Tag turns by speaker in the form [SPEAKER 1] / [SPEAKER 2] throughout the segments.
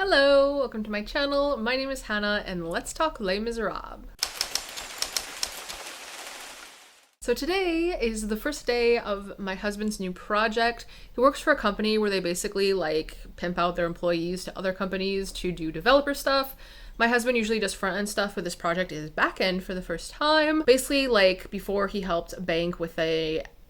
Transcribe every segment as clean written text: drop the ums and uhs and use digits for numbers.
[SPEAKER 1] Hello, welcome to my channel. My name is Hannah and let's talk Les Miserables. So today is the first day of my husband's new project. He works for a company where they basically like pimp out their employees to other companies to do developer stuff. My husband usually does front-end stuff, but this project is back-end for the first time. Basically, like before he helped a bank with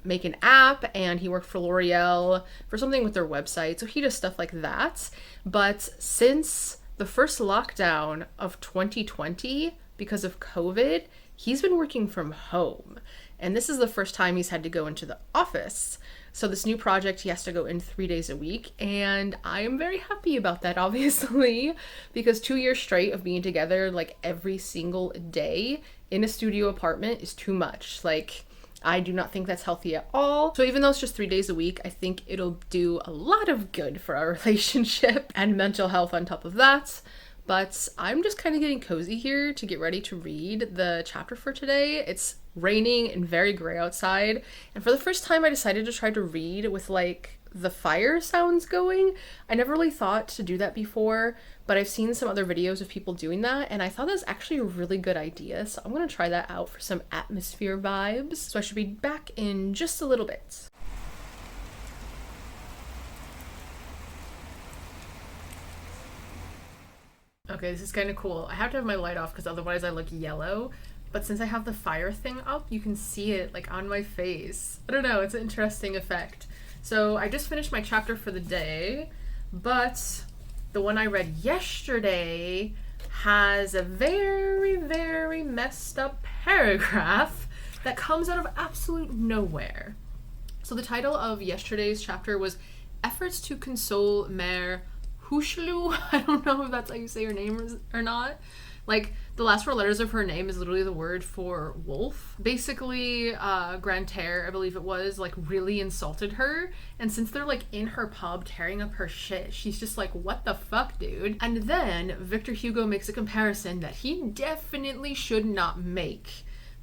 [SPEAKER 1] make an app, and he worked for L'Oreal for something with their website. So he does stuff like that. But since the first lockdown of 2020, because of COVID, he's been working from home. And this is the first time he's had to go into the office. So this new project, he has to go in 3 days a week. And I am very happy about that, obviously, because 2 years straight of being together like every single day in a studio apartment is too much. Like, I do not think that's healthy at all. So even though it's just 3 days a week, I think it'll do a lot of good for our relationship and mental health on top of that. But I'm just kind of getting cozy here to get ready to read the chapter for today. It's raining and very gray outside. And for the first time, I decided to try to read with like the fire sounds going. I never really thought to do that before, but I've seen some other videos of people doing that, and I thought that's actually a really good idea. So I'm gonna try that out for some atmosphere vibes. So I should be back in just a little bit. Okay, this is kind of cool. I have to have my light off because otherwise I look yellow. But since I have the fire thing up, you can see it like on my face. I don't know, it's an interesting effect. So I just finished my chapter for the day, but the one I read yesterday has a very, very messed up paragraph that comes out of absolute nowhere. So the title of yesterday's chapter was Efforts to Console Mère Hushlu. I don't know if that's how you say her name or not. Like, the last 4 letters of her name is literally the word for wolf. Basically, Grantaire, I believe it was, like, really insulted her. And since they're, like, in her pub tearing up her shit, she's just like, what the fuck, dude? And then Victor Hugo makes a comparison that he definitely should not make.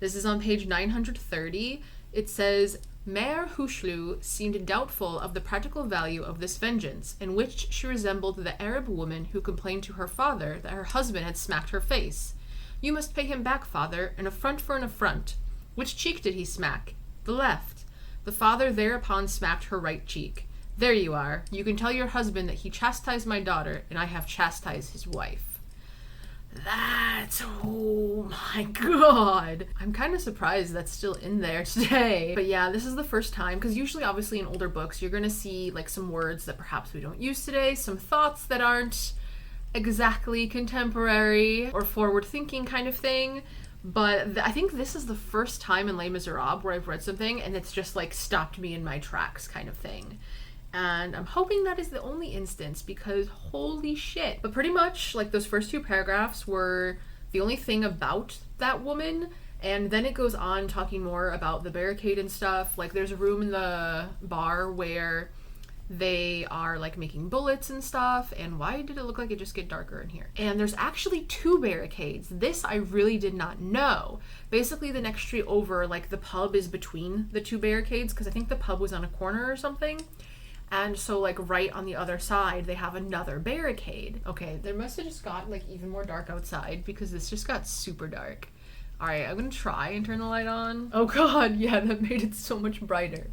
[SPEAKER 1] This is on page 930. It says, Mère Hushlu seemed doubtful of the practical value of this vengeance, in which she resembled the Arab woman who complained to her father that her husband had smacked her face. You must pay him back, father, an affront for an affront. Which cheek did he smack? The left. The father thereupon smacked her right cheek. There you are. You can tell your husband that he chastised my daughter, and I have chastised his wife. Oh my god. I'm kind of surprised that's still in there today. But yeah, this is the first time, because usually obviously in older books you're going to see like some words that perhaps we don't use today, some thoughts that aren't exactly contemporary or forward thinking kind of thing. But I think this is the first time in Les Miserables where I've read something and it's just like stopped me in my tracks kind of thing. And I'm hoping that is the only instance because holy shit. But pretty much like those first 2 paragraphs were the only thing about that woman. And then it goes on talking more about the barricade and stuff. Like there's a room in the bar where they are like making bullets and stuff. And why did it look like it just get darker in here? And there's actually 2 barricades. This I really did not know. Basically the next street over, like the pub is between the 2 barricades because I think the pub was on a corner or something. And so like right on the other side, they have another barricade. Okay, there must have just got like even more dark outside because this just got super dark. All right, I'm gonna try and turn the light on. Oh God, yeah, that made it so much brighter.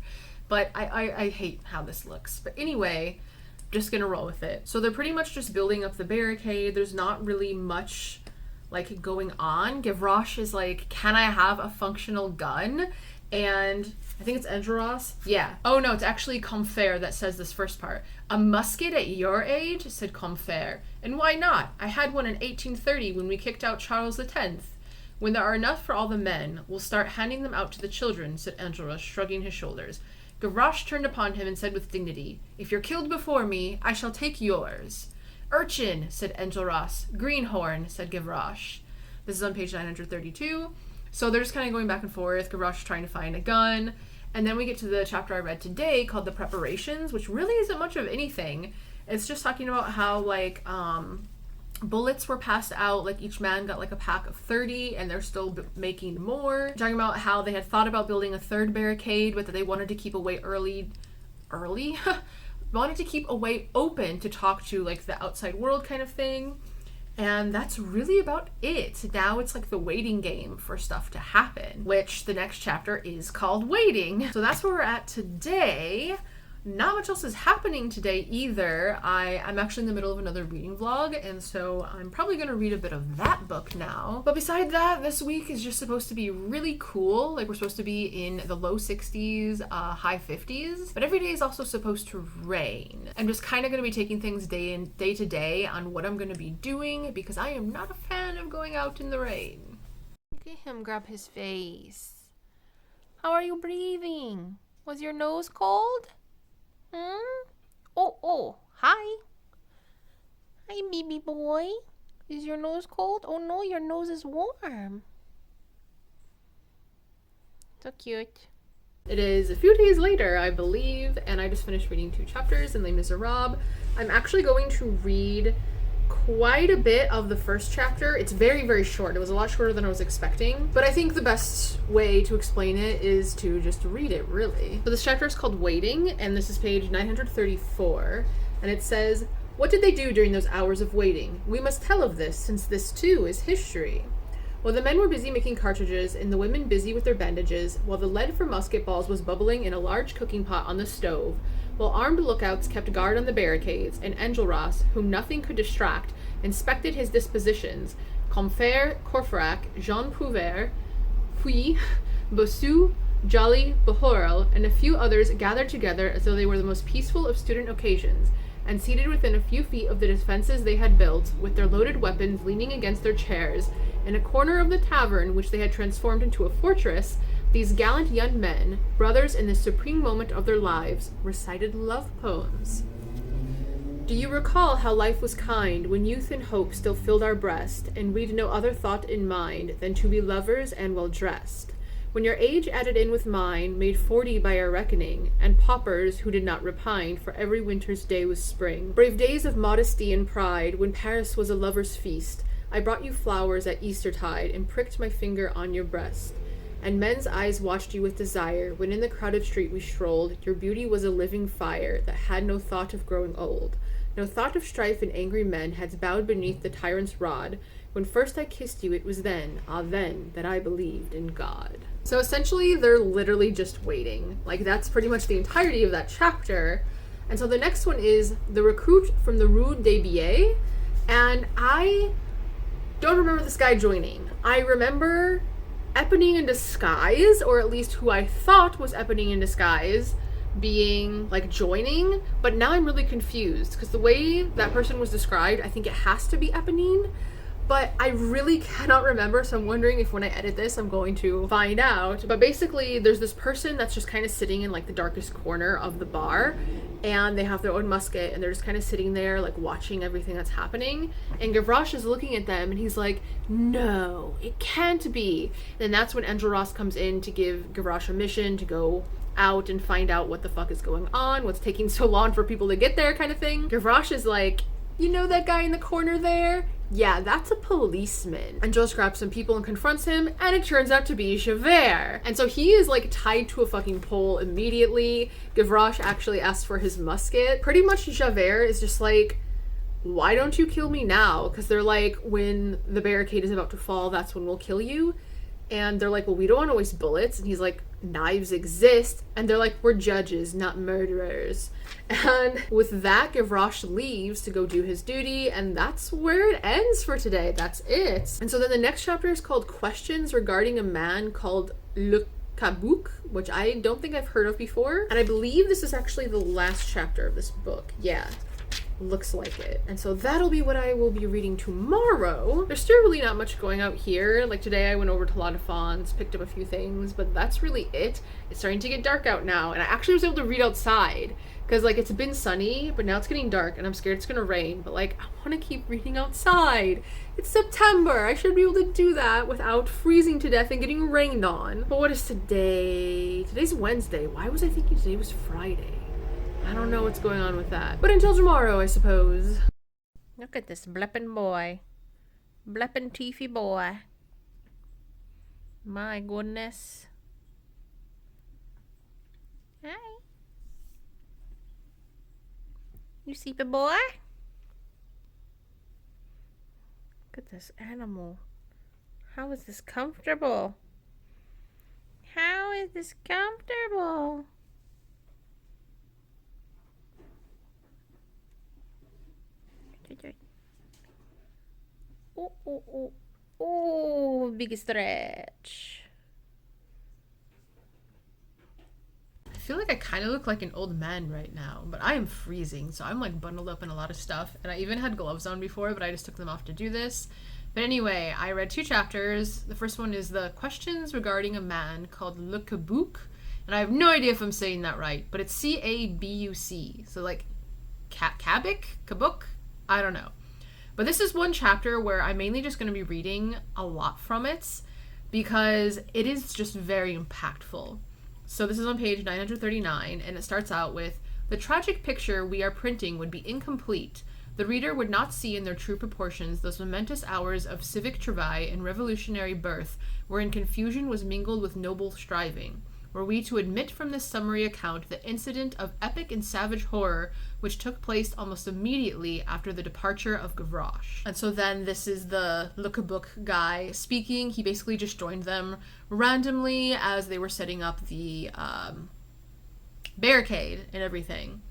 [SPEAKER 1] But I hate how this looks. But anyway, just gonna roll with it. So they're pretty much just building up the barricade. There's not really much like going on. Gavroche is like, can I have a functional gun? And I think it's Enjolras. Yeah. Oh no, it's actually Combeferre that says this first part. A musket at your age? Said Combeferre. And why not? I had one in 1830 when we kicked out Charles X. When there are enough for all the men, we'll start handing them out to the children, said Enjolras, shrugging his shoulders. Gavroche turned upon him and said with dignity, If you're killed before me, I shall take yours. Urchin, said Enjolras. Greenhorn, said Gavroche. This is on page 932. So they're just kind of going back and forth, Gavroche trying to find a gun. And then we get to the chapter I read today called The Preparations, which really isn't much of anything. It's just talking about how, like, bullets were passed out, like each man got like a pack of 30 and they're still making more. Talking about how they had thought about building a 3rd barricade, but that they wanted to keep away early wanted to keep a way open to talk to like the outside world kind of thing. And that's really about it. Now it's like the waiting game for stuff to happen, which the next chapter is called Waiting. So that's where we're at today. Not much else is happening today either. I'm actually in the middle of another reading vlog, and so I'm probably going to read a bit of that book now. But beside that, this week is just supposed to be really cool. Like, we're supposed to be in the low 60s, high 50s, but every day is also supposed to rain. I'm just kind of going to be taking things day to day on what I'm going to be doing, because I am not a fan of going out in the rain. Look at him grab his face. How are you breathing? Was your nose cold? Oh, hi. Hi, baby boy. Is your nose cold? Oh no, your nose is warm. So cute. It is a few days later, I believe, and I just finished reading 2 chapters in Les Miserables. I'm actually going to read quite a bit of the first chapter. It's very, very short. It was a lot shorter than I was expecting, but I think the best way to explain it is to just read it, really. So this chapter is called Waiting, and this is page 934, and it says, "What did they do during those hours of waiting? We must tell of this, since this too is history. While the men were busy making cartridges and the women busy with their bandages, while the lead for musket balls was bubbling in a large cooking pot on the stove, while armed lookouts kept guard on the barricades, and Enjolras, whom nothing could distract, inspected his dispositions, Combeferre, Courfeyrac, Jean Prouvaire, Puy, Bossu, Jolly, Bahorel, and a few others gathered together as though they were the most peaceful of student occasions, and seated within a few feet of the defenses they had built, with their loaded weapons leaning against their chairs, in a corner of the tavern which they had transformed into a fortress, these gallant young men, brothers in the supreme moment of their lives, recited love poems. Do you recall how life was kind, when youth and hope still filled our breast, and we'd no other thought in mind than to be lovers and well dressed? When your age added in with mine, made 40 by our reckoning, and paupers who did not repine, for every winter's day was spring. Brave days of modesty and pride, when Paris was a lover's feast, I brought you flowers at Eastertide, and pricked my finger on your breast. And men's eyes watched you with desire, when in the crowded street we strolled, your beauty was a living fire, that had no thought of growing old. No thought of strife and angry men hadst bowed beneath the tyrant's rod. When first I kissed you, it was then, ah then, that I believed in God." So essentially, they're literally just waiting. Like, that's pretty much the entirety of that chapter. And so the next one is The Recruit from the Rue des Billets. And I don't remember this guy joining. I remember Eponine in Disguise, or at least who I thought was Eponine in Disguise, being like joining, but now I'm really confused because the way that person was described, I think it has to be Eponine, but I really cannot remember, so I'm wondering if when I edit this I'm going to find out. But basically there's this person that's just kind of sitting in like the darkest corner of the bar, and they have their own musket, and they're just kind of sitting there like watching everything that's happening, and Gavroche is looking at them and he's like, no, it can't be. And that's when Enjolras comes in to give Gavroche a mission to go out and find out what the fuck is going on, what's taking so long for people to get there kind of thing. Gavroche is like, you know that guy in the corner there? Yeah, that's a policeman. And Joe grabs some people and confronts him, and it turns out to be Javert. And so he is like tied to a fucking pole immediately. Gavroche actually asks for his musket. Pretty much Javert is just like, why don't you kill me now? Because they're like, when the barricade is about to fall, that's when we'll kill you. And they're like, well, we don't want to waste bullets. And he's like, knives exist. And they're like, we're judges, not murderers. And with that, Gavroche leaves to go do his duty, and that's where it ends for today. That's it. And so then the next chapter is called Questions Regarding a Man Called Le Cabuc, which I don't think I've heard of before. And I believe this is actually the last chapter of this book. Yeah. Looks like it. And so that'll be what I will be reading tomorrow. There's still really not much going out here. Like today I went over to La Défense, picked up a few things, but that's really it. It's starting to get dark out now, and I actually was able to read outside because like it's been sunny, but now it's getting dark and I'm scared it's gonna rain, but like I want to keep reading outside. It's September. I should be able to do that without freezing to death and getting rained on. But what is today? Today's Wednesday. Why was I thinking today was Friday? I don't know what's going on with that. But until tomorrow, I suppose. Look at this bleppin' boy. Bleppin' teethy boy. My goodness. Hi. You sleepy boy? Look at this animal. How is this comfortable? How is this comfortable? Oh, oh, oh. Oh, big stretch. I feel like I kind of look like an old man right now, but I am freezing, so I'm like bundled up in a lot of stuff, and I even had gloves on before, but I just took them off to do this. But anyway, I read 2 chapters. The first one is the questions regarding a man called Le Cabuc, and I have no idea if I'm saying that right, but it's Cabuc, so like Kabuk? I don't know. But this is one chapter where I'm mainly just going to be reading a lot from it because it is just very impactful. So this is on page 939, and it starts out with, "The tragic picture we are printing would be incomplete. The reader would not see in their true proportions those momentous hours of civic travail and revolutionary birth wherein confusion was mingled with noble striving. Were we to admit from this summary account the incident of epic and savage horror which took place almost immediately after the departure of Gavroche." And so then this is the Le Cabuc guy speaking. He basically just joined them randomly as they were setting up the barricade and everything.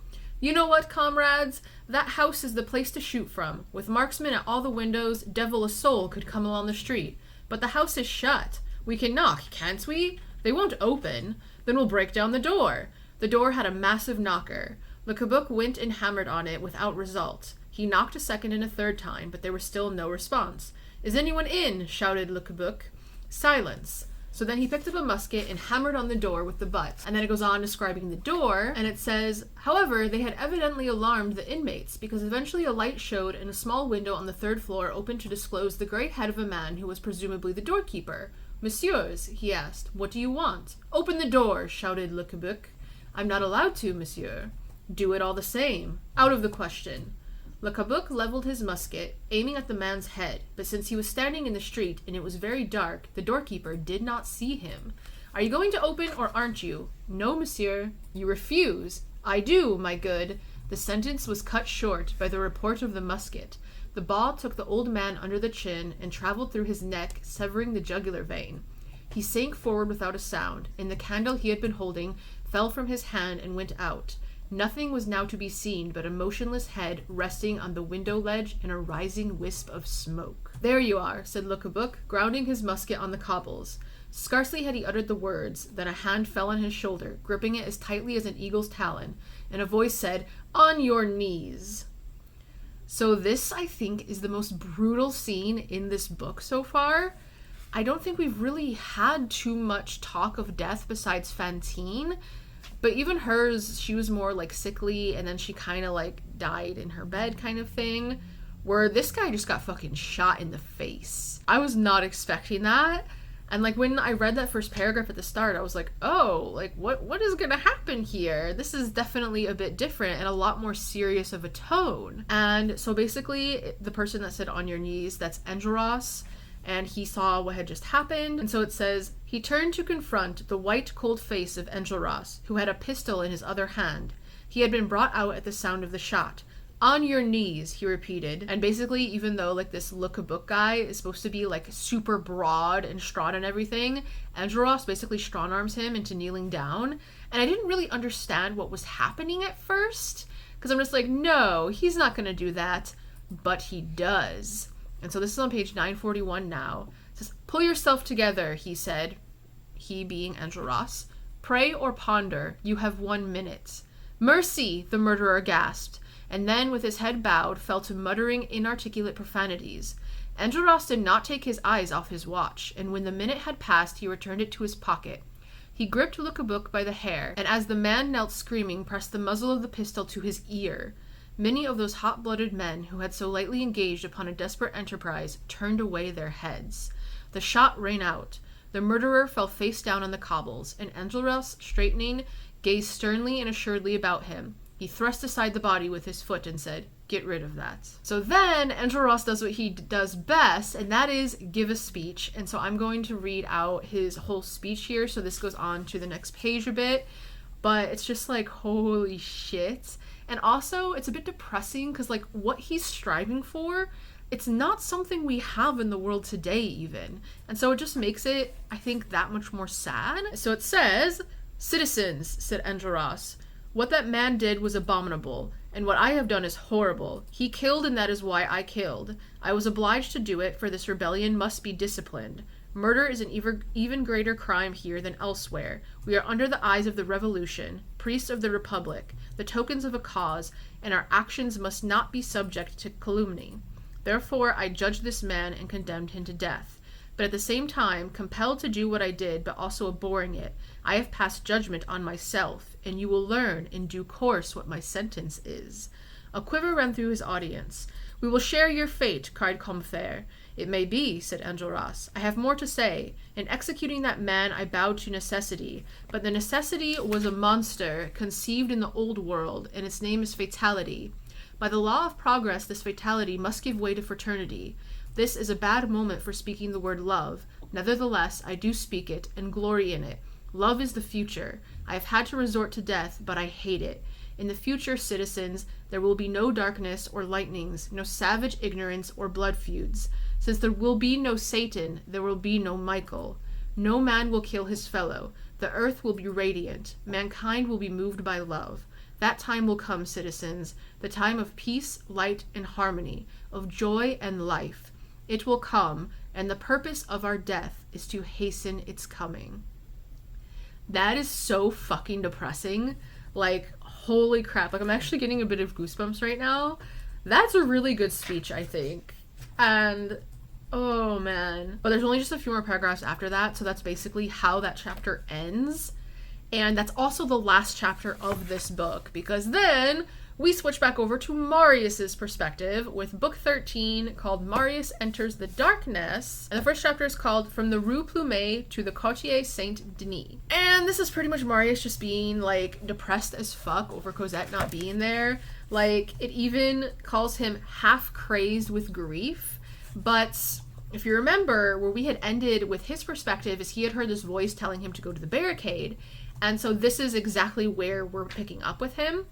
[SPEAKER 1] "You know what, comrades? That house is the place to shoot from. With marksmen at all the windows, devil a soul could come along the street. But the house is shut. We can knock, can't we? They won't open. Then we'll break down the door." The door had a massive knocker. Le Cabuc went and hammered on it without result. He knocked a second and a third time, but there was still no response. "Is anyone in?" shouted Le Cabuc. Silence. So then he picked up a musket and hammered on the door with the butt. And then it goes on describing the door, and it says, "However, they had evidently alarmed the inmates, because eventually a light showed and a small window on the 3rd floor opened to disclose the grey head of a man who was presumably the doorkeeper. 'Messieurs,' he asked, 'what do you want?' 'Open the door,' shouted Le Cabuc. 'I'm not allowed to, monsieur.' 'Do it all the same.' 'Out of the question.' Le Cabuc leveled his musket, aiming at the man's head, but since he was standing in the street and it was very dark, the doorkeeper did not see him. 'Are you going to open or aren't you?' 'No, monsieur.' 'You refuse?' 'I do, my good.' The sentence was cut short by the report of the musket. The ball took the old man under the chin and traveled through his neck, severing the jugular vein. He sank forward without a sound, and the candle he had been holding fell from his hand and went out. Nothing was now to be seen but a motionless head resting on the window ledge and a rising wisp of smoke. 'There you are,' said Le Cabuc, grounding his musket on the cobbles. Scarcely had he uttered the words than a hand fell on his shoulder, gripping it as tightly as an eagle's talon, and a voice said, 'On your knees.' So this, I think, is the most brutal scene in this book so far. I don't think we've really had too much talk of death besides Fantine. But even hers, she was more like sickly, and then she kind of like died in her bed kind of thing, where this guy just got fucking shot in the face. I was not expecting that. And like when I read that first paragraph at the start, I was like, oh, like what is gonna happen here? This is definitely a bit different and a lot more serious of a tone. And so basically the person that said "on your knees," that's Enjolras, and he saw what had just happened. And so it says, "He turned to confront the white, cold face of Enjolras, who had a pistol in his other hand. He had been brought out at the sound of the shot. 'On your knees,' he repeated." And basically, even though like this Le Cabuc guy is supposed to be like super broad and strong and everything, Enjolras basically strong arms him into kneeling down. And I didn't really understand what was happening at first, because I'm just like, no, he's not going to do that. But he does. And so this is on page 941 now. It says, "Pull yourself together," he said, he being Enjolras. "Pray or ponder. You have 1 minute." "Mercy!" the murderer gasped, and then, with his head bowed, fell to muttering inarticulate profanities. Enjolras did not take his eyes off his watch, and when the minute had passed, he returned it to his pocket. He gripped Le Cabuc by the hair, and as the man knelt screaming, pressed the muzzle of the pistol to his ear. Many of those hot-blooded men who had so lately engaged upon a desperate enterprise turned away their heads. The shot rang out. The murderer fell face down on the cobbles, and Enjolras, straightening, gazed sternly and assuredly about him. He thrust aside the body with his foot and said, "Get rid of that." So then Enjolras does what he does best, and that is give a speech. And so I'm going to read out his whole speech here. So this goes on to the next page a bit. but it's just like, holy shit. And also, it's a bit depressing because, like, what he's striving for, it's not something we have in the world today, even. And so it just makes it, I think, that much more sad. So it says, "Citizens," said Enjolras, "what that man did was abominable, and what I have done is horrible. He killed, and that is why I killed. I was obliged to do it, for this rebellion must be disciplined. Murder is an even greater crime here than elsewhere. We are under the eyes of the revolution, priests of the republic, the tokens of a cause, and our actions must not be subject to calumny. Therefore, I judged this man and condemned him to death. But at the same time, compelled to do what I did, but also abhorring it, I have passed judgment on myself, and you will learn in due course what my sentence is." A quiver ran through his audience. "We will share your fate," cried Combeferre. "It may be," said Enjolras. "I have more to say. In executing that man, I bowed to necessity, but the necessity was a monster conceived in the old world, and its name is fatality. By the law of progress, this fatality must give way to fraternity. This is a bad moment for speaking the word love. Nevertheless, I do speak it, and glory in it. Love is the future. I have had to resort to death, but I hate it. In the future, citizens, there will be no darkness or lightnings, no savage ignorance or blood feuds. Since there will be no Satan, there will be no Michael. No man will kill his fellow. The earth will be radiant. Mankind will be moved by love. That time will come, citizens, the time of peace, light, and harmony, of joy and life. It will come, and the purpose of our death is to hasten its coming." That is so fucking depressing. Like, holy crap. Like, I'm actually getting a bit of goosebumps right now. That's a really good speech, I think. And, oh man. But there's only just a few more paragraphs after that, so that's basically how that chapter ends. And that's also the last chapter of this book, because then we switch back over to Marius's perspective with book 13, called Marius Enters the Darkness. And the first chapter is called From the Rue Plumet to the Quartier Saint-Denis. And this is pretty much Marius just being, like, depressed as fuck over Cosette not being there. Like, it even calls him half crazed with grief. But if you remember, where we had ended with his perspective is he had heard this voice telling him to go to the barricade. And so this is exactly where we're picking up with him.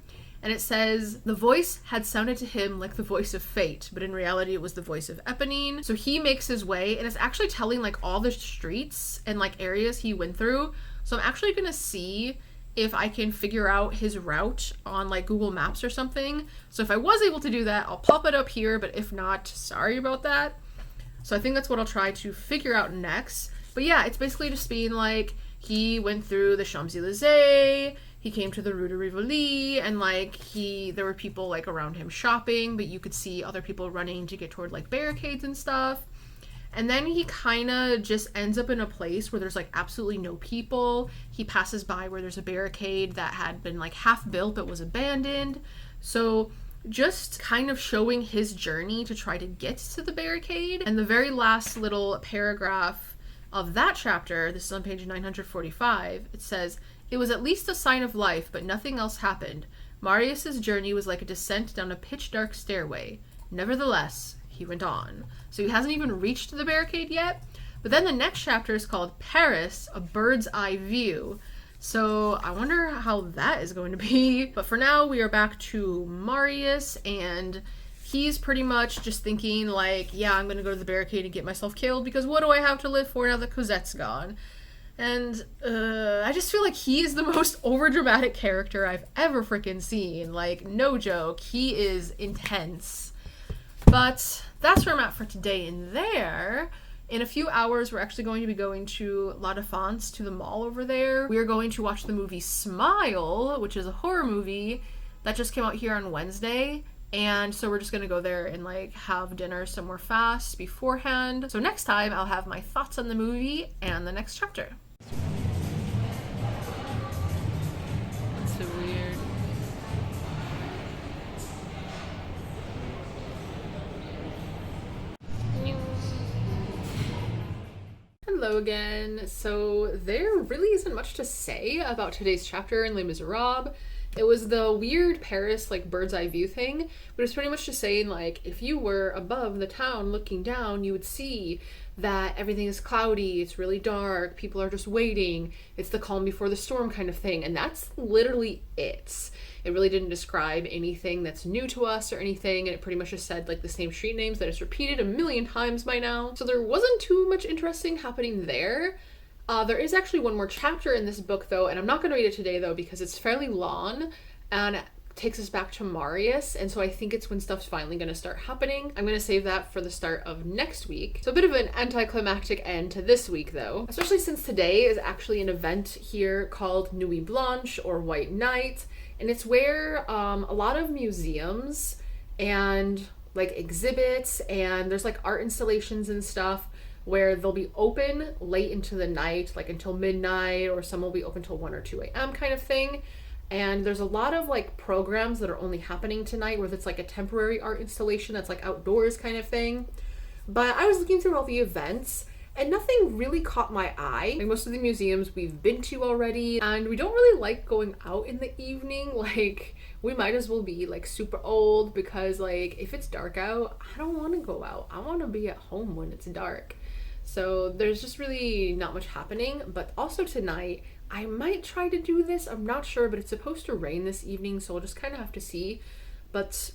[SPEAKER 1] And it says, "The voice had sounded to him like the voice of fate, but in reality it was the voice of Eponine." So he makes his way, and it's actually telling, like, all the streets and, like, areas he went through. So I'm actually gonna see if I can figure out his route on, like, Google Maps or something. So if I was able to do that, I'll pop it up here, but if not, sorry about that. So I think that's what I'll try to figure out next. But yeah, it's basically just being like, he went through the Champs-Élysées, he came to the Rue de Rivoli, and, like, there were people, like, around him shopping, but you could see other people running to get toward, like, barricades and stuff. And then he kind of just ends up in a place where there's, like, absolutely no people. He passes by where there's a barricade that had been, like, half built but was abandoned. So just kind of showing his journey to try to get to the barricade. And the very last little paragraph of that chapter, this is on page 945, it says, "It was at least a sign of life, but nothing else happened. Marius's journey was like a descent down a pitch-dark stairway. Nevertheless, he went on." So he hasn't even reached the barricade yet. But then the next chapter is called Paris, a Bird's Eye View. So I wonder how that is going to be. But for now, we are back to Marius, and he's pretty much just thinking, like, yeah, I'm going to go to the barricade and get myself killed, because what do I have to live for now that Cosette's gone? And I just feel like he is the most overdramatic character I've ever freaking seen. Like, no joke. He is intense. But that's where I'm at for today and there. In a few hours, we're actually going to be going to La Défense, to the mall over there. We are going to watch the movie Smile, which is a horror movie that just came out here on Wednesday. And so we're just going to go there and, like, have dinner somewhere fast beforehand. So next time, I'll have my thoughts on the movie and the next chapter. That's so weird. Hello again. So there really isn't much to say about today's chapter in Les Miserables. It was the weird Paris, like, bird's eye view thing, but it's pretty much just saying, like, if you were above the town looking down, you would see that everything is cloudy, it's really dark, people are just waiting, it's the calm before the storm kind of thing, and that's literally it. It really didn't describe anything that's new to us or anything, and it pretty much just said, like, the same street names that it's repeated a million times by now. So there wasn't too much interesting happening there. There is actually one more chapter in this book, though, and I'm not going to read it today, though, because it's fairly long, and it takes us back to Marius, and so I think it's when stuff's finally going to start happening. I'm going to save that for the start of next week. So a bit of an anticlimactic end to this week, though, especially since today is actually an event here called Nuit Blanche, or White Night, and it's where a lot of museums and, like, exhibits, and there's, like, art installations and stuff where they'll be open late into the night, like until midnight, or some will be open till 1 or 2 a.m. kind of thing. And there's a lot of, like, programs that are only happening tonight where it's like a temporary art installation that's like outdoors kind of thing. But I was looking through all the events and nothing really caught my eye. Like, most of the museums we've been to already, and we don't really like going out in the evening. Like, we might as well be, like, super old, because, like, if it's dark out, I don't want to go out. I want to be at home when it's dark. So there's just really not much happening. But also tonight, I might try to do this. I'm not sure, but it's supposed to rain this evening, so we'll just kind of have to see. But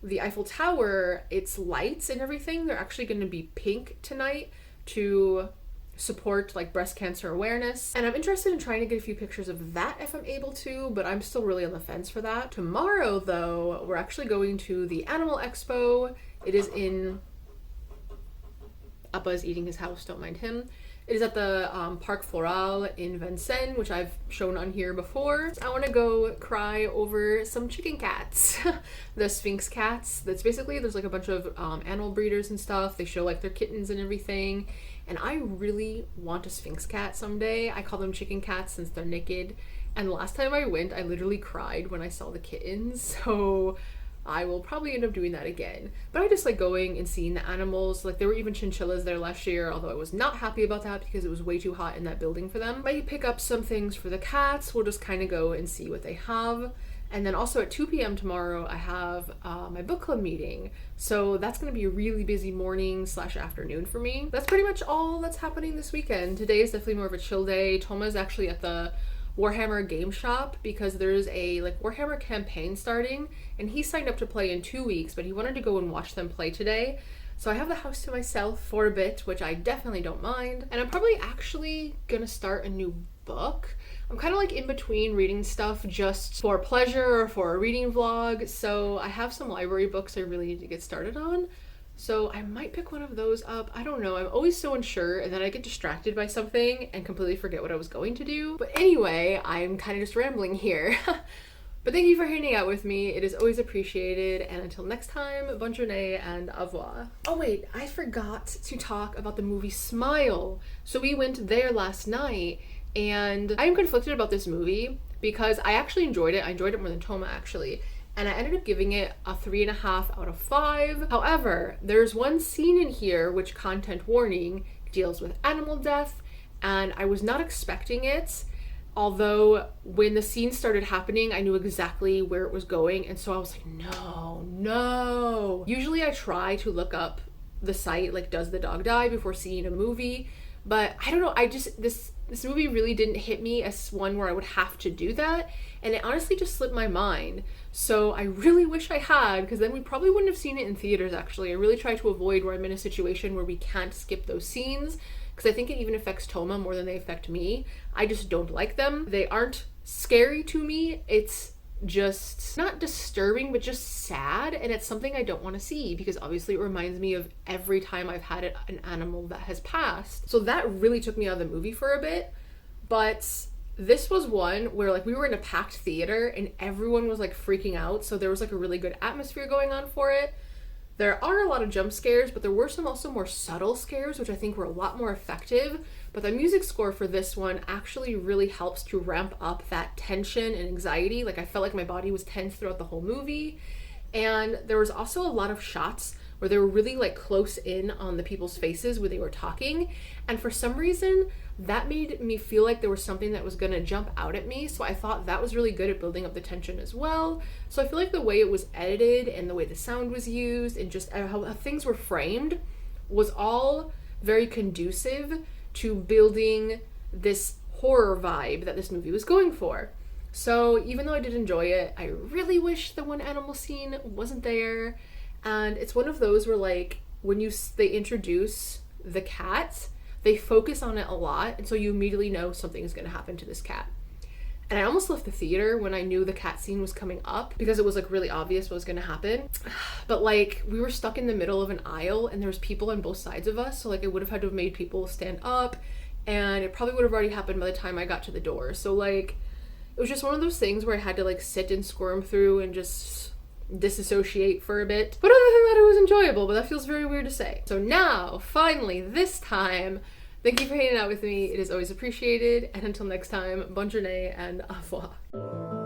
[SPEAKER 1] the Eiffel Tower, its lights and everything, they're actually going to be pink tonight to support, like, breast cancer awareness. And I'm interested in trying to get a few pictures of that if I'm able to, but I'm still really on the fence for that. Tomorrow, though, we're actually going to the Animal Expo. It is in... Appa is eating his house, don't mind him. It is at the Parc Floral in Vincennes, which I've shown on here before. I want to go cry over some chicken cats. The Sphinx cats. That's basically, there's like a bunch of animal breeders and stuff. They show like their kittens and everything. And I really want a Sphinx cat someday. I call them chicken cats since they're naked. And the last time I went, I literally cried when I saw the kittens. So I will probably end up doing that again. But I just like going and seeing the animals. Like, there were even chinchillas there last year, although I was not happy about that because it was way too hot in that building for them. Might pick up some things for the cats. We'll just kind of go and see what they have. And then also at 2 p.m. tomorrow, I have my book club meeting. So that's going to be a really busy morning / afternoon for me. That's pretty much all that's happening this weekend. Today is definitely more of a chill day. Toma's actually at the Warhammer game shop because there's a like Warhammer campaign starting, and he signed up to play in 2 weeks, but he wanted to go and watch them play today. So I have the house to myself for a bit, which I definitely don't mind. And I'm probably actually gonna start a new book. I'm kind of like in between reading stuff just for pleasure or for a reading vlog. So I have some library books I really need to get started on. So I might pick one of those up. I don't know. I'm always so unsure, and then I get distracted by something and completely forget what I was going to do. But anyway, I'm kind of just rambling here. But thank you for hanging out with me. It is always appreciated. And until next time, bonne journée and au revoir. Oh wait, I forgot to talk about the movie Smile. So we went there last night, and I am conflicted about this movie because I actually enjoyed it. I enjoyed it more than Toma, actually. And I ended up giving it a 3.5 out of 5. However, there's one scene in here which, content warning, deals with animal death, and I was not expecting it. Although when the scene started happening, I knew exactly where it was going, and so I was like, no. Usually I try to look up the site, like, does the dog die, before seeing a movie, but I don't know, this movie really didn't hit me as one where I would have to do that, and it honestly just slipped my mind. So I really wish I had, because then we probably wouldn't have seen it in theaters, actually. I really try to avoid where I'm in a situation where we can't skip those scenes, because I think it even affects Toma more than they affect me. I just don't like them. They aren't scary to me. It's just not disturbing, but just sad, and it's something I don't want to see because obviously it reminds me of every time I've had an animal that has passed. So that really took me out of the movie for a bit. But this was one where, like, we were in a packed theater and everyone was like freaking out, so there was like a really good atmosphere going on for it. There are a lot of jump scares, but there were some also more subtle scares, which I think were a lot more effective. But the music score for this one actually really helps to ramp up that tension and anxiety. Like, I felt like my body was tense throughout the whole movie. And there was also a lot of shots where they were really like close in on the people's faces when they were talking. And for some reason, that made me feel like there was something that was going to jump out at me. So I thought that was really good at building up the tension as well. So I feel like the way it was edited and the way the sound was used and just how things were framed was all very conducive to building this horror vibe that this movie was going for. So even though I did enjoy it, I really wish the one animal scene wasn't there. And it's one of those where like when they introduce the cat, they focus on it a lot, and so you immediately know something is going to happen to this cat. And I almost left the theater when I knew the cat scene was coming up because it was like really obvious what was going to happen. But like we were stuck in the middle of an aisle and there was people on both sides of us, so like it would have had to have made people stand up, and it probably would have already happened by the time I got to the door. So like it was just one of those things where I had to like sit and squirm through and just disassociate for a bit. But other than that, it was enjoyable, but that feels very weird to say. So now, finally, this time, thank you for hanging out with me. It is always appreciated. And until next time, bonne journée and au revoir.